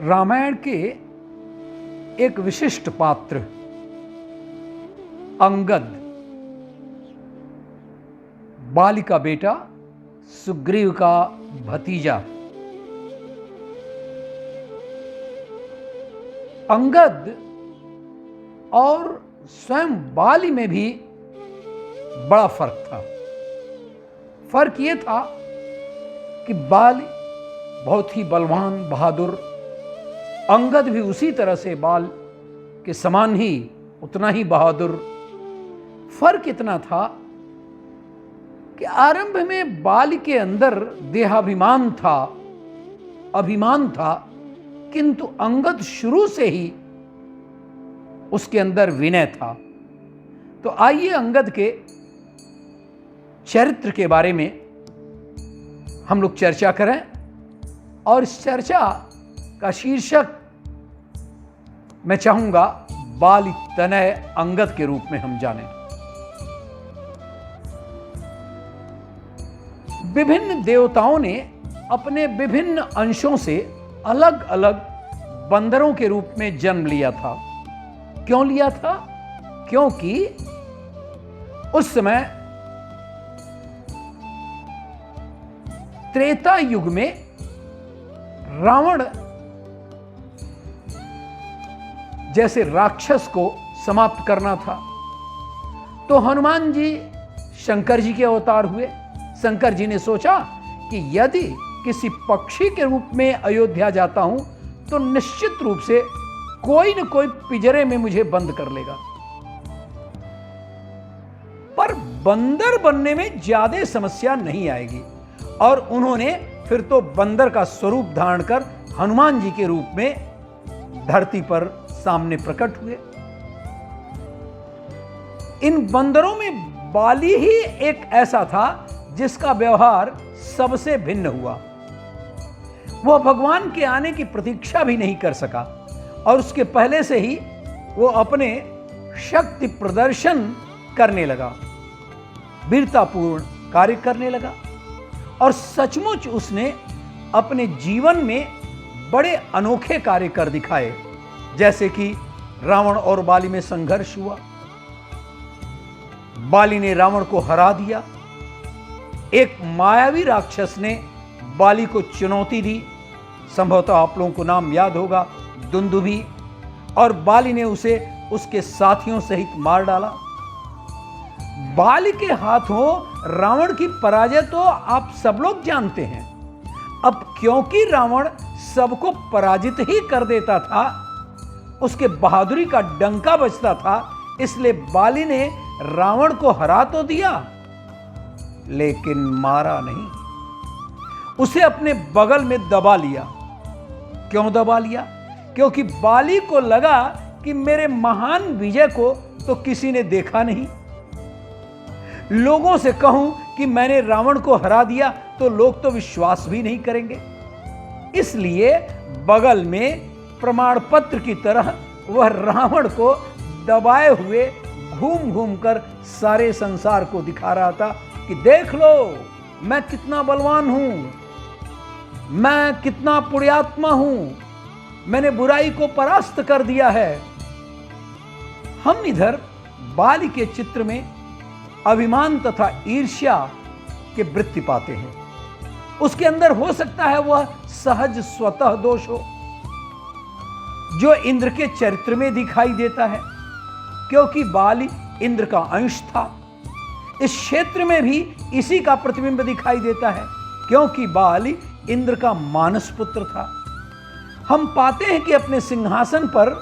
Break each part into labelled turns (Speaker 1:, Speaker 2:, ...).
Speaker 1: रामायण के एक विशिष्ट पात्र अंगद, बाली का बेटा, सुग्रीव का भतीजा। अंगद और स्वयं बाली में भी बड़ा फर्क था। फर्क यह था कि बाली बहुत ही बलवान बहादुर, अंगद भी उसी तरह से बाल के समान ही उतना ही बहादुर। फर्क इतना था कि आरंभ में बाली के अंदर देहाभिमान था, अभिमान था, किंतु अंगद शुरू से ही उसके अंदर विनय था। तो आइए अंगद के चरित्र के बारे में हम लोग चर्चा करें, और इस चर्चा का शीर्षक मैं चाहूंगा बाली तनय अंगद के रूप में हम जानें। विभिन्न देवताओं ने अपने विभिन्न अंशों से अलग अलग बंदरों के रूप में जन्म लिया था। क्यों लिया था? क्योंकि उस समय त्रेता युग में रावण जैसे राक्षस को समाप्त करना था, तो हनुमान जी शंकर जी के अवतार हुए। शंकर जी ने सोचा कि यदि किसी पक्षी के रूप में अयोध्या जाता हूं तो निश्चित रूप से कोई न कोई पिंजरे में मुझे बंद कर लेगा, पर बंदर बनने में ज्यादा समस्या नहीं आएगी। और उन्होंने फिर तो बंदर का स्वरूप धारण कर हनुमान जी के रूप में धरती पर सामने प्रकट हुए। इन बंदरों में बाली ही एक ऐसा था जिसका व्यवहार सबसे भिन्न हुआ। वह भगवान के आने की प्रतीक्षा भी नहीं कर सका, और उसके पहले से ही वो अपने शक्ति प्रदर्शन करने लगा, वीरतापूर्ण कार्य करने लगा। और सचमुच उसने अपने जीवन में बड़े अनोखे कार्य कर दिखाए, जैसे कि रावण और बाली में संघर्ष हुआ, बाली ने रावण को हरा दिया। एक मायावी राक्षस ने बाली को चुनौती दी, संभवतः आप लोगों को नाम याद होगा, दुंदुभी, और बाली ने उसे उसके साथियों सहित मार डाला। बाली के हाथों रावण की पराजय तो आप सब लोग जानते हैं। अब क्योंकि रावण सबको पराजित ही कर देता था, उसके बहादुरी का डंका बजता था, इसलिए बाली ने रावण को हरा तो दिया लेकिन मारा नहीं, उसे अपने बगल में दबा लिया। क्यों दबा लिया? क्योंकि बाली को लगा कि मेरे महान विजय को तो किसी ने देखा नहीं। लोगों से कहूं कि मैंने रावण को हरा दिया तो लोग तो विश्वास भी नहीं करेंगे, इसलिए बगल में प्रमाण पत्र की तरह वह रावण को दबाए हुए घूम घूम कर सारे संसार को दिखा रहा था कि देख लो मैं कितना बलवान हूं, मैं कितना पुण्यात्मा हूं, मैंने बुराई को परास्त कर दिया है। हम इधर बाली के चित्र में अभिमान तथा ईर्ष्या के वृत्ति पाते हैं। उसके अंदर हो सकता है वह सहज स्वतः दोष हो जो इंद्र के चरित्र में दिखाई देता है, क्योंकि बाली इंद्र का अंश था। इस क्षेत्र में भी इसी का प्रतिबिंब दिखाई देता है, क्योंकि बाली इंद्र का मानस पुत्र था। हम पाते हैं कि अपने सिंहासन पर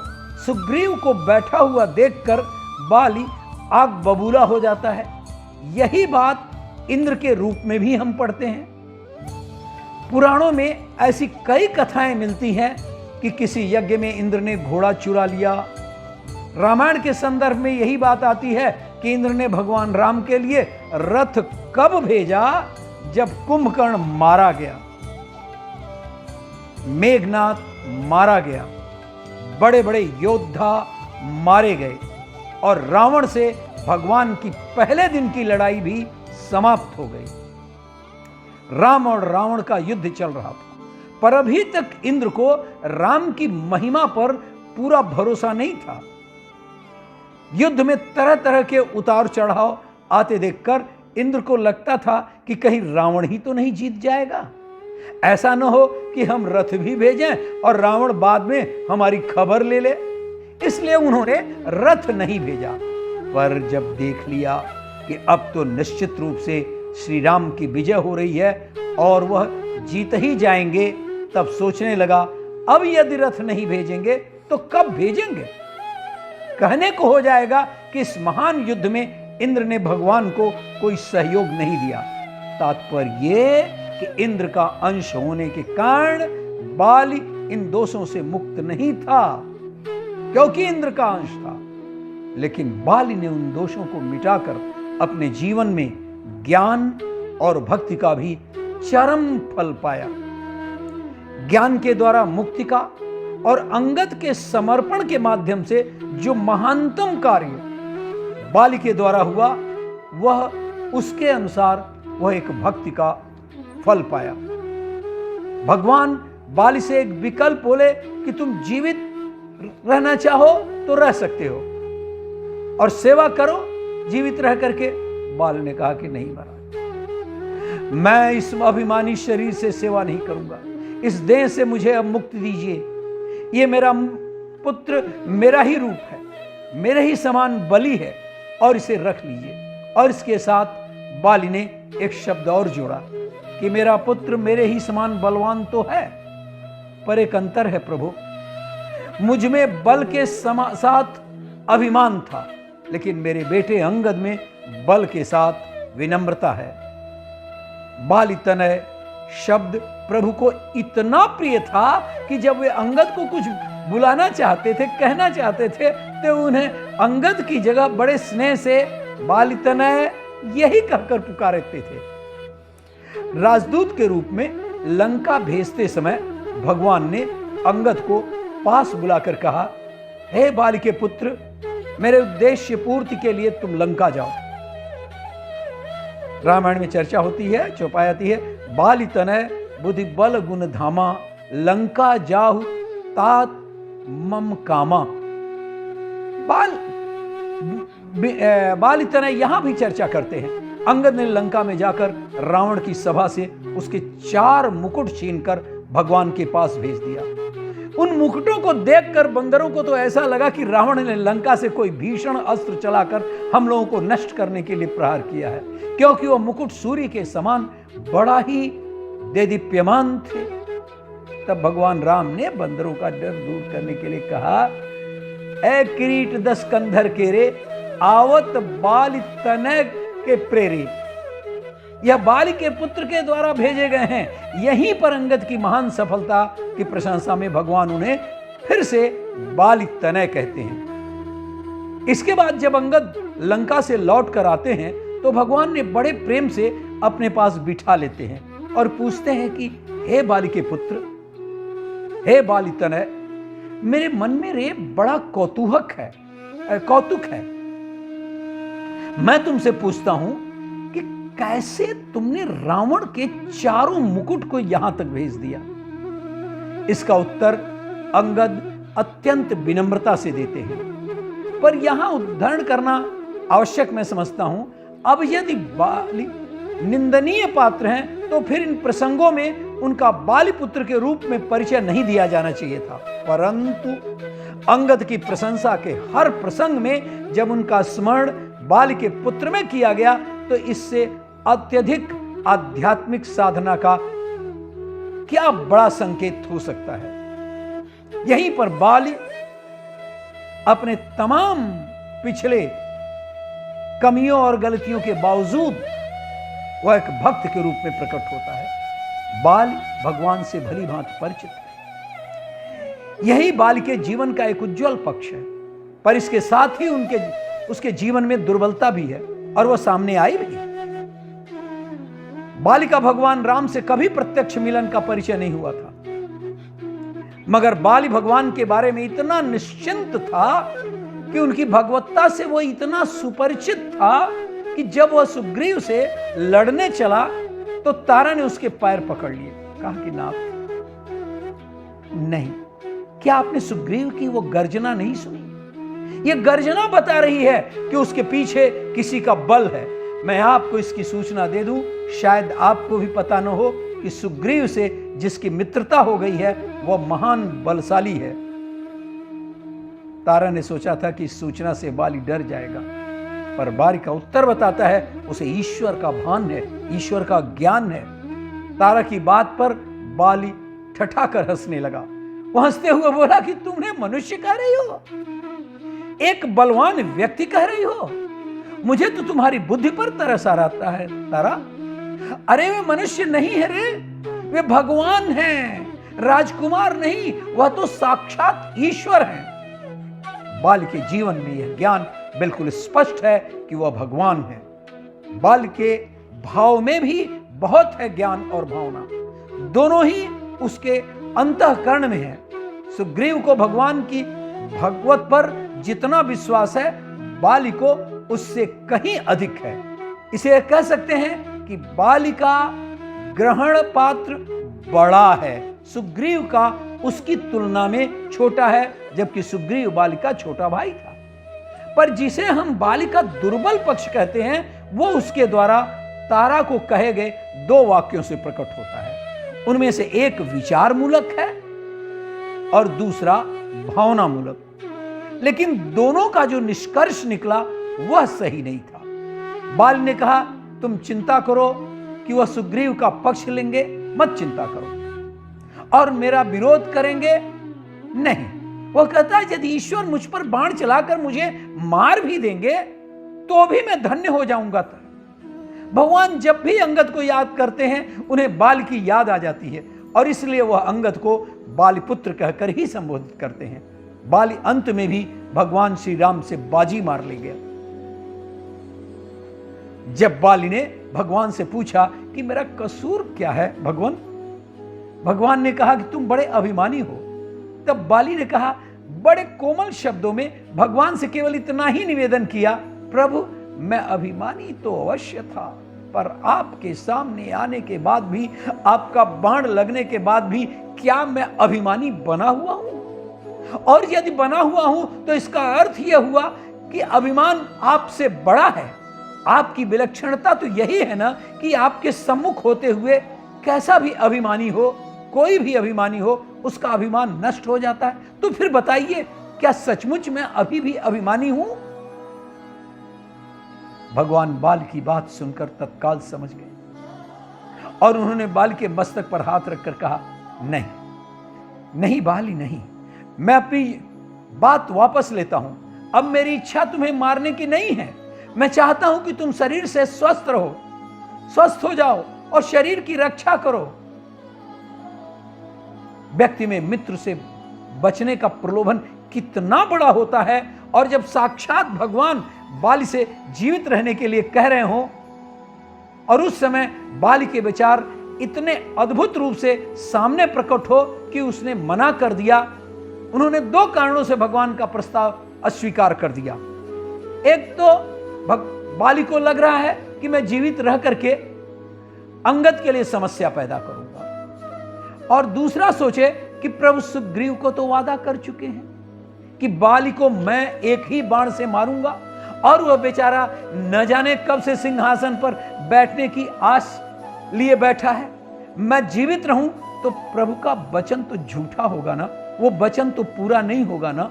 Speaker 1: सुग्रीव को बैठा हुआ देखकर बाली आग बबूला हो जाता है। यही बात इंद्र के रूप में भी हम पढ़ते हैं। पुराणों में ऐसी कई कथाएं मिलती हैं कि किसी यज्ञ में इंद्र ने घोड़ा चुरा लिया। रामायण के संदर्भ में यही बात आती है कि इंद्र ने भगवान राम के लिए रथ कब भेजा? जब कुंभकर्ण मारा गया, मेघनाथ मारा गया, बड़े बड़े योद्धा मारे गए, और रावण से भगवान की पहले दिन की लड़ाई भी समाप्त हो गई। राम और रावण का युद्ध चल रहा था, पर अभी तक इंद्र को राम की महिमा पर पूरा भरोसा नहीं था। युद्ध में तरह तरह के उतार चढ़ाव आते देखकर इंद्र को लगता था कि कहीं रावण ही तो नहीं जीत जाएगा। ऐसा न हो कि हम रथ भी भेजें और रावण बाद में हमारी खबर ले ले। इसलिए उन्होंने रथ नहीं भेजा। पर जब देख लिया कि अब तो निश्चित रूप से श्री राम की विजय हो रही है और वह जीत ही जाएंगे, तब सोचने लगा अब यदि रथ नहीं भेजेंगे तो कब भेजेंगे। कहने को हो जाएगा कि इस महान युद्ध में इंद्र ने भगवान को कोई सहयोग नहीं दिया। तात्पर्य ये कि इंद्र का अंश होने के कारण बाली इन दोषों से मुक्त नहीं था, क्योंकि इंद्र का अंश था। लेकिन बाली ने उन दोषों को मिटाकर अपने जीवन में ज्ञान और भक्ति का भी चरम फल पाया। ज्ञान के द्वारा मुक्ति का और अंगद के समर्पण के माध्यम से जो महानतम कार्य बाली के द्वारा हुआ, वह उसके अनुसार वह एक भक्ति का फल पाया। भगवान बाली से एक विकल्प बोले कि तुम जीवित रहना चाहो तो रह सकते हो और सेवा करो जीवित रह करके। बाल ने कहा कि नहीं महाराज, मैं इस अभिमानी शरीर से सेवा नहीं करूंगा। इस देह से मुझे अब मुक्ति दीजिए। ये मेरा पुत्र मेरा ही रूप है, मेरे ही समान बलि है और इसे रख लीजिए। और इसके साथ बाली ने एक शब्द और जोड़ा कि मेरा पुत्र मेरे ही समान बलवान तो है, पर एक अंतर है प्रभु। मुझ में बल के साथ अभिमान था, लेकिन मेरे बेटे अंगद में बल के साथ विनम्रता है। बाली तनय शब्द प्रभु को इतना प्रिय था कि जब वे अंगद को कुछ बुलाना चाहते थे, कहना चाहते थे, तो उन्हें अंगद की जगह बड़े स्नेह से बाली तनय यही कहकर पुकारते थे। राजदूत के रूप में लंका भेजते समय भगवान ने अंगद को पास बुलाकर कहा, हे बाली के पुत्र, मेरे उद्देश्य पूर्ति के लिए तुम लंका जाओ। रामायण में चर्चा होती है, चौपाई आती है, बाली तनय बुद्धि बल गुण धामा, लंका जाहु तात मम कामा। बाली तनय यहां भी चर्चा करते हैं। अंगद ने लंका में जाकर रावण की सभा से उसके 4 मुकुट छीनकर भगवान के पास भेज दिया। उन मुकुटों को देखकर बंदरों को तो ऐसा लगा कि रावण ने लंका से कोई भीषण अस्त्र चलाकर हम लोगों को नष्ट करने के लिए प्रहार किया है, क्योंकि वह मुकुट सूर्य के समान बड़ा ही देदीप्यमान थे। तब भगवान राम ने बंदरों का डर दूर करने के लिए कहा, ए किरीट 10 कंधर के रे, आवत बाली तनय के प्रेरे। यह बाली के पुत्र के द्वारा भेजे गए हैं। यहीं पर अंगद की महान सफलता की प्रशंसा में भगवान उन्हें फिर से बाली तनय कहते हैं। इसके बाद जब अंगद लंका से लौट कर आते हैं तो भगवान ने बड़े प्रेम से अपने पास बिठा लेते हैं और पूछते हैं कि हे बाली के पुत्र, हे बाली तनय, मेरे मन में रे बड़ा कौतूहक है, कौतुक है। मैं तुमसे पूछता हूं कि कैसे तुमने रावण के 4 मुकुट को यहां तक भेज दिया। इसका उत्तर अंगद अत्यंत विनम्रता से देते हैं, पर यहां उद्धरण करना आवश्यक मैं समझता हूं। अब यदि बाली निंदनीय पात्र हैं तो फिर इन प्रसंगों में उनका बाली पुत्र के रूप में परिचय नहीं दिया जाना चाहिए था। परंतु अंगद की प्रशंसा के हर प्रसंग में जब उनका स्मरण बाली के पुत्र में किया गया तो इससे अत्यधिक आध्यात्मिक साधना का क्या बड़ा संकेत हो सकता है। यहीं पर बाली अपने तमाम पिछले कमियों और गलतियों के बावजूद वह एक भक्त के रूप में प्रकट होता है। बाली भगवान से भली भांति परिचित है। यही बाली के जीवन का एक उज्जवल पक्ष है, पर इसके साथ ही उसके जीवन में दुर्बलता भी है और वह सामने आई भी। बाली का भगवान राम से कभी प्रत्यक्ष मिलन का परिचय नहीं हुआ था, मगर बाली भगवान के बारे में इतना निश्चिंत था कि उनकी भगवत्ता से वो इतना सुपरिचित था कि जब वह सुग्रीव से लड़ने चला तो तारा ने उसके पैर पकड़ लिए, कहा कि नाथ नहीं, क्या आपने सुग्रीव की वो गर्जना नहीं सुनी? ये गर्जना बता रही है कि उसके पीछे किसी का बल है। मैं आपको इसकी सूचना दे दूं, शायद आपको भी पता न हो कि सुग्रीव से जिसकी मित्रता हो गई है वह महान बलशाली है। तारा ने सोचा था कि इस सूचना से बाली डर जाएगा, पर बाली का उत्तर बताता है उसे ईश्वर का भान है, ईश्वर का ज्ञान है। तारा की बात पर बाली ठठाकर हंसने लगा। वो हंसते हुए बोला कि तुमने मनुष्य कह रही हो, एक बलवान व्यक्ति कह रही हो? मुझे तो तुम्हारी बुद्धि पर तरस आ रहा है तारा। अरे वे मनुष्य नहीं है रे, वे भगवान हैं, राजकुमार नहीं, वह तो साक्षात ईश्वर है। बाल के जीवन में यह ज्ञान बिल्कुल स्पष्ट है कि वह भगवान है। बाल के भाव में भी बहुत है ज्ञान और भावना, दोनों ही उसके अंतःकरण में है। सुग्रीव को भगवान की भगवत पर जितना विश्वास है, बाली को उससे कहीं अधिक है। इसे कह सकते हैं कि बाली का ग्रहण पात्र बड़ा है, सुग्रीव का उसकी तुलना में छोटा है, जबकि सुग्रीव बाली का छोटा भाई था। पर जिसे हम बाली का दुर्बल पक्ष कहते हैं, वो उसके द्वारा तारा को कहे गए 2 वाक्यों से प्रकट होता है। उनमें से एक विचार मूलक है और दूसरा भावना मूलक, लेकिन दोनों का जो निष्कर्ष निकला वह सही नहीं था। बाली ने कहा, तुम चिंता करो कि वह सुग्रीव का पक्ष लेंगे, मत चिंता करो, और मेरा विरोध करेंगे नहीं। वह कहता है यदि ईश्वर मुझ पर बाण चलाकर मुझे मार भी देंगे तो भी मैं धन्य हो जाऊंगा। भगवान जब भी अंगद को याद करते हैं उन्हें बाल की याद आ जाती है, और इसलिए वह अंगद को बालीपुत्र कहकर ही संबोधित करते हैं। बाली अंत में भी भगवान श्री राम से बाजी मार ले गया। जब बाली ने भगवान से पूछा कि मेरा कसूर क्या है भगवान, भगवान ने कहा कि तुम बड़े अभिमानी हो। तब बाली ने कहा बड़े कोमल शब्दों में भगवान से केवल इतना ही निवेदन किया, प्रभु मैं अभिमानी तो अवश्य था, पर आपके सामने आने के बाद भी, आपका बाण लगने के बाद भी क्या मैं अभिमानी बना हुआ हूं? और यदि बना हुआ हूं तो इसका अर्थ यह हुआ कि अभिमान आपसे बड़ा है। आपकी विलक्षणता तो यही है ना कि आपके सम्मुख होते हुए कैसा भी अभिमानी हो, कोई भी अभिमानी हो, उसका अभिमान नष्ट हो जाता है। तो फिर बताइए, क्या सचमुच मैं अभी भी अभिमानी हूं? भगवान बाल की बात सुनकर तत्काल समझ गए और उन्होंने बाल के मस्तक पर हाथ रखकर कहा, नहीं नहीं बाली नहीं, मैं अपनी बात वापस लेता हूं। अब मेरी इच्छा तुम्हें मारने की नहीं है। मैं चाहता हूं कि तुम शरीर से स्वस्थ रहो, स्वस्थ हो जाओ और शरीर की रक्षा करो। व्यक्ति में मित्र से बचने का प्रलोभन कितना बड़ा होता है, और जब साक्षात भगवान बाली से जीवित रहने के लिए कह रहे हो और उस समय बाली के विचार इतने अद्भुत रूप से सामने प्रकट हो कि उसने मना कर दिया। उन्होंने 2 कारणों से भगवान का प्रस्ताव अस्वीकार कर दिया। एक तो बाली को लग रहा है कि मैं जीवित रह करके अंगद के लिए समस्या पैदा करूंगा, और दूसरा सोचे कि प्रभु सुग्रीव को तो वादा कर चुके हैं कि बाली को मैं एक ही बाण से मारूंगा, और वह बेचारा न जाने कब से सिंहासन पर बैठने की आस लिए बैठा है। मैं जीवित रहूं तो प्रभु का वचन तो झूठा होगा ना, वो वचन तो पूरा नहीं होगा ना,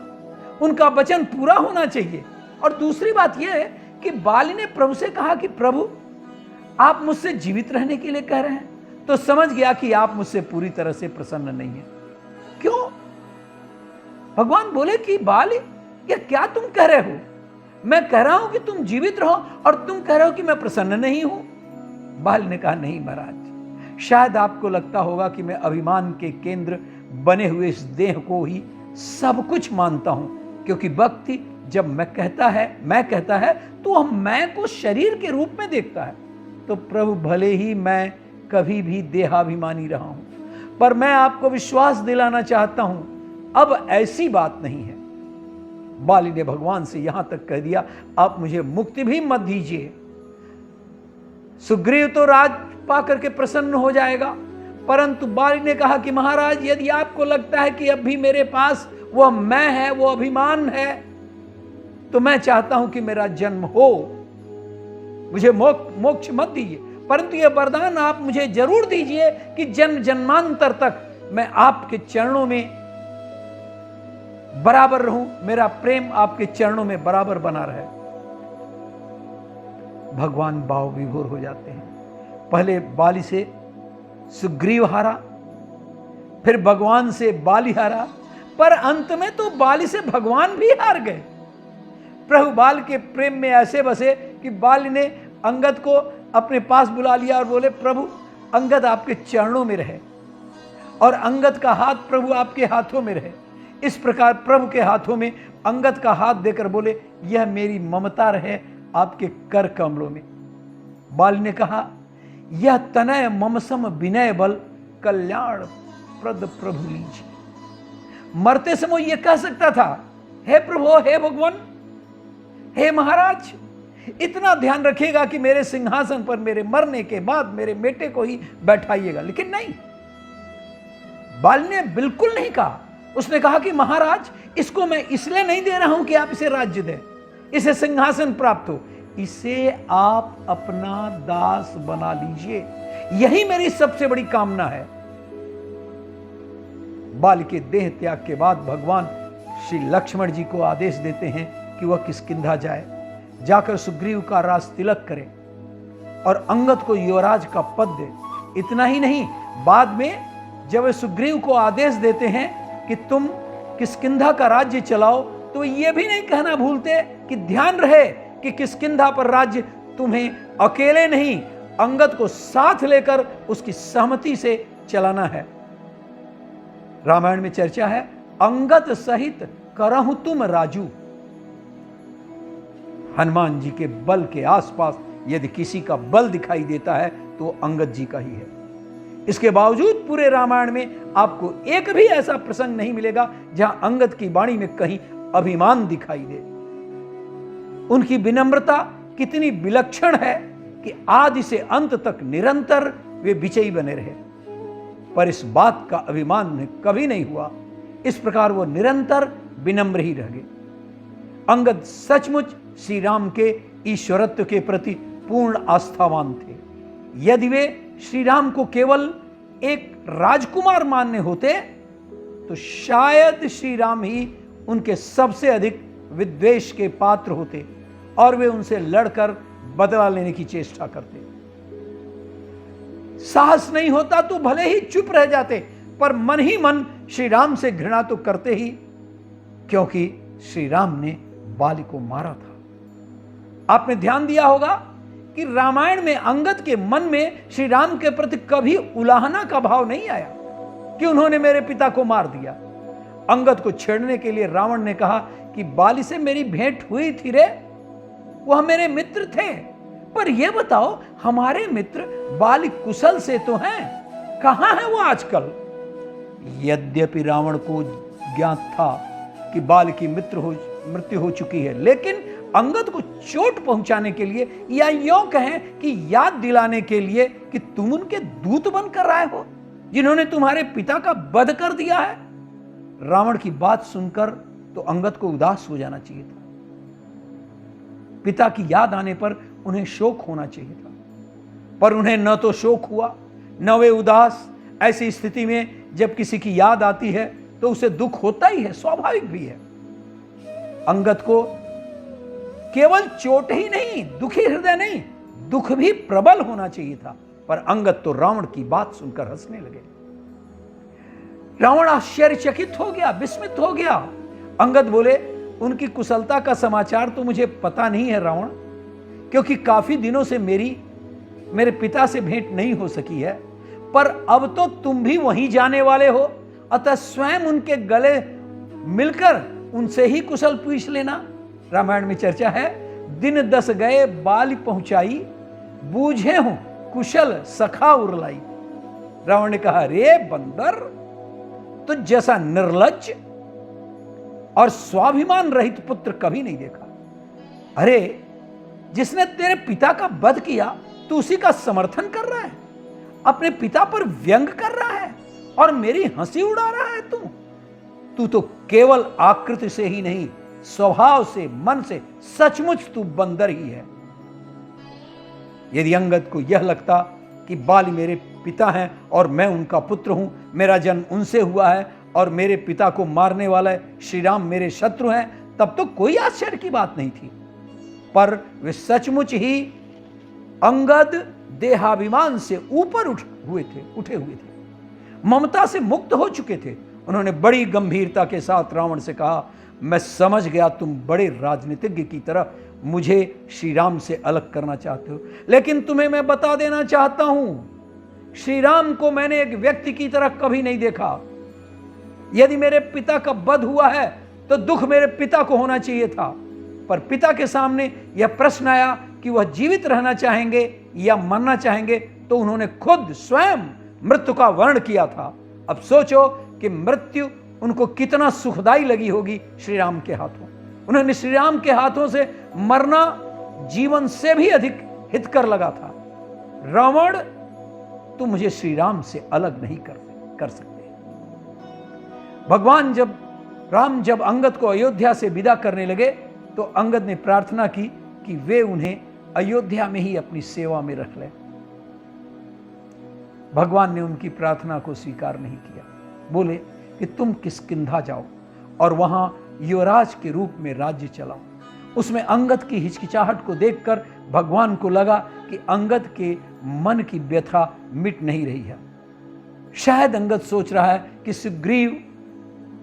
Speaker 1: उनका वचन पूरा होना चाहिए। और दूसरी बात यह है कि बाली ने प्रभु से कहा कि प्रभु आप मुझसे जीवित रहने के लिए कह रहे हैं, तो समझ गया कि आप मुझसे पूरी तरह से प्रसन्न नहीं है। क्यों? भगवान बोले कि बाली ये क्या तुम कह रहे हो? मैं कह रहा हूं कि तुम जीवित रहो और तुम कह रहे हो कि मैं प्रसन्न नहीं हूं। बाली ने कहा, नहीं महाराज, शायद आपको लगता होगा कि मैं अभिमान के केंद्र बने हुए इस देह को ही सब कुछ मानता हूं, क्योंकि व्यक्ति जब मैं कहता है तो वह मैं को शरीर के रूप में देखता है। तो प्रभु भले ही मैं कभी भी देहाभिमानी रहा हूं, पर मैं आपको विश्वास दिलाना चाहता हूं अब ऐसी बात नहीं है। बाली ने भगवान से यहां तक कह दिया, आप मुझे मुक्ति भी मत दीजिए। सुग्रीव तो राज पा करके प्रसन्न हो जाएगा, परंतु बाली ने कहा कि महाराज, यदि आपको लगता है कि अभी मेरे पास वह मैं है, वो अभिमान है, तो मैं चाहता हूं कि मेरा जन्म हो, मुझे मोक्ष मत दीजिए, परंतु यह वरदान आप मुझे जरूर दीजिए कि जन्म जन्मांतर तक मैं आपके चरणों में बराबर रहूं, मेरा प्रेम आपके चरणों में बराबर बना रहे। भगवान भाव विभोर हो जाते हैं। पहले बाली से सुग्रीव हारा, फिर भगवान से बाली हारा, पर अंत में तो बाली से भगवान भी हार गए। प्रभु बाल के प्रेम में ऐसे बसे कि बाली ने अंगद को अपने पास बुला लिया और बोले, प्रभु अंगद आपके चरणों में रहे और अंगद का हाथ प्रभु आपके हाथों में रहे। इस प्रकार प्रभु के हाथों में अंगद का हाथ देकर बोले, यह मेरी ममता रहे आपके कर कमलों में। बाली ने कहा, यह तनय ममसम विनय बल कल्याण प्रद प्रभु लीजिए। मरते समय यह कह सकता था, हे प्रभु, हे भगवान, हे महाराज, इतना ध्यान रखिएगा कि मेरे सिंहासन पर मेरे मरने के बाद मेरे बेटे को ही बैठाइएगा, लेकिन नहीं, बाली ने बिल्कुल नहीं कहा। उसने कहा कि महाराज, इसको मैं इसलिए नहीं दे रहा हूं कि आप इसे राज्य दें, इसे सिंहासन प्राप्त हो, इसे आप अपना दास बना लीजिए, यही मेरी सबसे बड़ी कामना है। बाली के देह त्याग के बाद भगवान श्री लक्ष्मण जी को आदेश देते हैं कि वह किष्किंधा जाए, जाकर सुग्रीव का राज तिलक करे और अंगद को युवराज का पद दे। इतना ही नहीं, बाद में जब वे सुग्रीव को आदेश देते हैं कि तुम किष्किंधा का राज्य चलाओ, तो यह भी नहीं कहना भूलते कि ध्यान रहे कि किष्किंधा पर राज्य तुम्हें अकेले नहीं, अंगद को साथ लेकर उसकी सहमति से चलाना है। रामायण में चर्चा है, अंगद सहित करहु तुम राजू। हनुमान जी के बल के आसपास यदि किसी का बल दिखाई देता है तो अंगद जी का ही है। इसके बावजूद पूरे रामायण में आपको एक भी ऐसा प्रसंग नहीं मिलेगा जहां अंगद की वाणी में कहीं अभिमान दिखाई दे। उनकी विनम्रता कितनी विलक्षण है कि आदि से अंत तक निरंतर वे विजयी बने रहे, पर इस बात का अभिमान कभी नहीं हुआ। इस प्रकार वो निरंतर विनम्र ही रह गए। अंगद सचमुच श्री राम के ईश्वरत्व के प्रति पूर्ण आस्थावान थे। यदि वे श्री राम को केवल एक राजकुमार मानने होते तो शायद श्री राम ही उनके सबसे अधिक विद्वेष के पात्र होते और वे उनसे लड़कर बदला लेने की चेष्टा करते। साहस नहीं होता तो भले ही चुप रह जाते, पर मन ही मन श्री राम से घृणा तो करते ही, क्योंकि श्री राम ने बाली को मारा था। आपने ध्यान दिया होगा कि रामायण में अंगद के मन में श्री राम के प्रति कभी उलाहना का भाव नहीं आया कि उन्होंने मेरे पिता को मार दिया। अंगद को छेड़ने के लिए रावण ने कहा कि बाली से मेरी भेंट हुई थी रे, वह मेरे मित्र थे, पर यह बताओ हमारे मित्र बाली कुशल से तो हैं, कहां है वो आजकल? यद्यपि रावण को ज्ञात था कि बाली की मृत्यु हो चुकी है, लेकिन अंगद को चोट पहुंचाने के लिए या यूं कहें कि याद दिलाने के लिए कि तुम उनके दूत बनकर आए हो जिन्होंने तुम्हारे पिता का वध कर दिया है। रावण की बात सुनकर तो अंगद को उदास हो जाना चाहिए था। पिता की याद आने पर उन्हें शोक होना चाहिए था, पर उन्हें न तो शोक हुआ न वे उदास। ऐसी स्थिति में जब किसी की याद आती है तो उसे दुख होता ही है, स्वाभाविक भी है। अंगद को केवल चोट ही नहीं, दुखी हृदय नहीं, दुख भी प्रबल होना चाहिए था, पर अंगद तो रावण की बात सुनकर हंसने लगे। रावण आश्चर्यचकित हो गया, विस्मित हो गया। अंगद बोले, उनकी कुशलता का समाचार तो मुझे पता नहीं है रावण, क्योंकि काफी दिनों से मेरे पिता से भेंट नहीं हो सकी है, पर अब तो तुम भी वहीं जाने वाले हो, अतः स्वयं उनके गले मिलकर उनसे ही कुशल पूछ लेना। रामायण में चर्चा है, दिन 10 गए बाली पहुंचाई, बूझे हूं कुशल सखा उरलाई। रावण ने कहा, रे बंदर, तो जैसा निर्लज्ज और स्वाभिमान रहित पुत्र कभी नहीं देखा। अरे, जिसने तेरे पिता का वध किया तू उसी का समर्थन कर रहा है। अपने पिता पर व्यंग कर रहा है और मेरी हंसी उड़ा रहा है तू तो केवल आकृति से ही नहीं, स्वभाव से, मन से सचमुच तू बंदर ही है। यदि अंगद को यह लगता कि बाली मेरे पिता हैं और मैं उनका पुत्र हूं, मेरा जन्म उनसे हुआ है और मेरे पिता को मारने वाला श्री राम मेरे शत्रु हैं, तब तो कोई आश्चर्य की बात नहीं थी। पर वे सचमुच ही अंगद देहाभिमान से ऊपर उठे हुए थे, ममता से मुक्त हो चुके थे। उन्होंने बड़ी गंभीरता के साथ रावण से कहा, मैं समझ गया तुम बड़े राजनीतिज्ञ की तरह मुझे श्री राम से अलग करना चाहते हो, लेकिन तुम्हें मैं बता देना चाहता हूं, श्री राम को मैंने एक व्यक्ति की तरह कभी नहीं देखा। यदि मेरे पिता का वध हुआ है तो दुख मेरे पिता को होना चाहिए था, पर पिता के सामने यह प्रश्न आया कि वह जीवित रहना चाहेंगे या मरना चाहेंगे, तो उन्होंने खुद स्वयं मृत्यु का वर्ण किया था। अब सोचो कि मृत्यु उनको कितना सुखदाई लगी होगी श्री राम के हाथों। उन्होंने श्री राम के हाथों से मरना जीवन से भी अधिक हितकर लगा था। रावण, तुम मुझे श्री राम से अलग नहीं कर सकते। भगवान राम जब अंगद को अयोध्या से विदा करने लगे तो अंगद ने प्रार्थना की कि वे उन्हें अयोध्या में ही अपनी सेवा में रख लें। भगवान ने उनकी प्रार्थना को स्वीकार नहीं किया। बोले कि तुम किष्किंधा जाओ और वहां युवराज के रूप में राज्य चलाओ। उसमें अंगद की हिचकिचाहट को देखकर भगवान को लगा कि अंगद के मन की व्यथा मिट नहीं रही है। शायद अंगद सोच रहा है कि सुग्रीव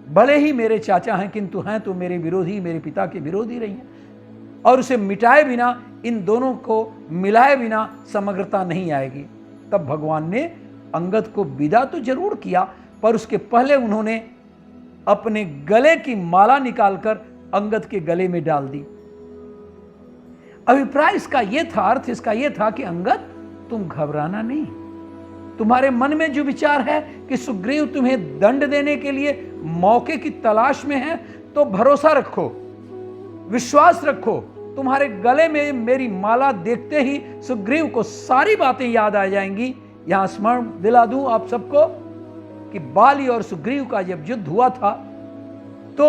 Speaker 1: भले ही मेरे चाचा हैं, किंतु हैं तो मेरे विरोधी, मेरे पिता के विरोधी रही हैं, और उसे मिटाए बिना, इन दोनों को मिलाए बिना समग्रता नहीं आएगी। तब भगवान ने अंगद को विदा तो जरूर किया, पर उसके पहले उन्होंने अपने गले की माला निकालकर अंगद के गले में डाल दी। अभिप्राय इसका यह था, अर्थ इसका यह था कि अंगद, तुम घबराना नहीं। तुम्हारे मन में जो विचार है कि सुग्रीव तुम्हें दंड देने के लिए मौके की तलाश में है, तो भरोसा रखो, विश्वास रखो। तुम्हारे गले में मेरी माला देखते ही सुग्रीव को सारी बातें याद आ जाएंगी। यहां स्मरण दिला दूं आप सबको कि बाली और सुग्रीव का जब युद्ध हुआ था तो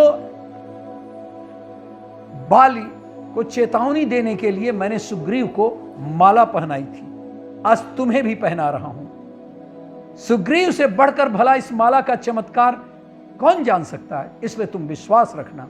Speaker 1: बाली को चेतावनी देने के लिए मैंने सुग्रीव को माला पहनाई थी। आज तुम्हें भी पहना रहा हूं। सुग्रीव से बढ़कर भला इस माला का चमत्कार कौन जान सकता है, इसलिए तुम विश्वास रखना।